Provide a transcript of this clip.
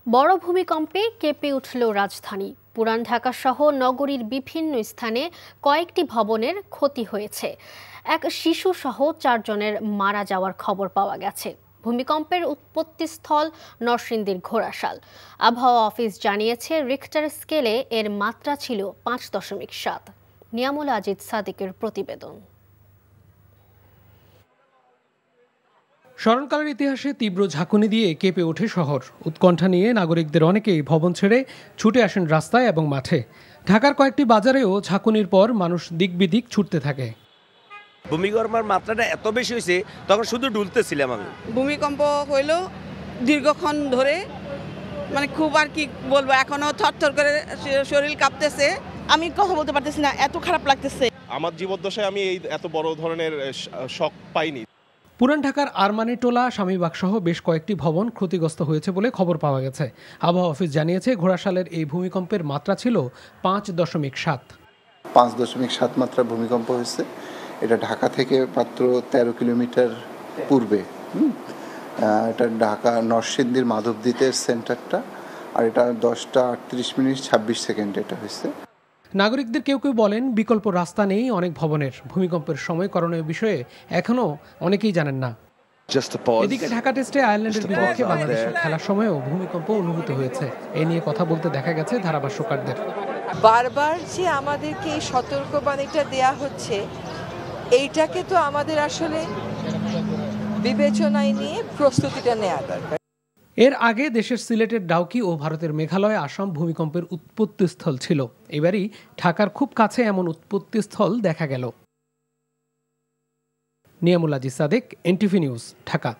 বড় ভূমিকম্পে কেঁপে উঠল রাজধানী। পুরান ঢাকা সহ নগরীর বিভিন্ন স্থানে কয়েকটি ভবনের ক্ষতি হয়েছে। এক শিশু সহ 4 জনের মারা যাওয়ার খবর পাওয়া গেছে। ভূমিকম্পের উৎপত্তিস্থল নরসিংদীর ঘোড়াশাল। আবহাওয়া অফিস জানিয়েছে রিখটার স্কেলে এর মাত্রা ছিল 5.7। নিয়ামুল আজিজ সাদিকের প্রতিবেদন। স্মরণকালের ইতিহাসে তীব্র ঝাঁকুনি দিয়ে কেঁপে ওঠে শহর। উৎকণ্ঠা নিয়ে নাগরিকদের অনেকেই ভবন ছেড়ে ছুটে আসেন রাস্তায় এবং মাঠে। ঢাকার কয়েকটি বাজারেও ঝাঁকুনির পর মানুষ দিক বিদিক ছুটতে থাকে। ভূমিকম্পের মাত্রাটা এত বেশি হয়েছে, তখন শুধু ডুলতেছিলাম আমি। ভূমিকম্প হইলো দীর্ঘক্ষণ ধরে, মানে খুব আর কি বলবো, এখনো থরথর করে শরীর কাঁপতেছে। আমি কথা বলতে পারতেছি না, এত খারাপ লাগতেছে। আমার জীবদ্দশায় আমি এই এত বড় ধরনের শক পাইনি। পুরান ঢাকার আরমানিটোলা, স্বামীবাগ সহ বেশ কয়েকটি ভবন ক্ষতিগ্রস্ত হয়েছে বলে খবর পাওয়া গেছে। আবহাওয়া অফিস জানিয়েছে ঘোড়াশালের এই ভূমিকম্পের মাত্রা ছিল 5.7। 5.7 মাত্রা ভূমিকম্প হয়েছে। এটা ঢাকা থেকে মাত্র 13 কিলোমিটার পূর্বে। এটা ঢাকা নরসিংদীর মাধবদীতের সেন্টারটা, আর এটা 10:38:26 এটা হয়েছে। নাগরিকদের কেউ কেউ বলেন বিকল্প রাস্তা নেই অনেক ভবনের। ভূমিকম্পের সময় করণীয় বিষয়ে এখনও অনেকেই জানেন না। এদিকে ঢাকা টেস্টে আয়ারল্যান্ডের বিপক্ষে বাংলাদেশের খেলার সময়ও ভূমিকম্প অনুভূত হয়েছে। এ নিয়ে কথা বলতে দেখা গেছে ধারাভাষ্যকারদের। বারবার যে আমাদেরকে এই সতর্কবাণীটা দেয়া হচ্ছে, এইটাকে তো আমাদের আসলে বিবেচনায় নিয়ে প্রস্তুতিটা নেওয়া দরকার। এর আগে দেশের সিলেটের ডাউকি ও ভারতের মেঘালয়, আসাম ভূমিকম্পের উৎপত্তিস্থল ছিল। এবারই ঢাকার খুব কাছে এমন উৎপত্তিস্থল দেখা গেল। Niamul Aziz Sadiq, NTV news, Dhaka.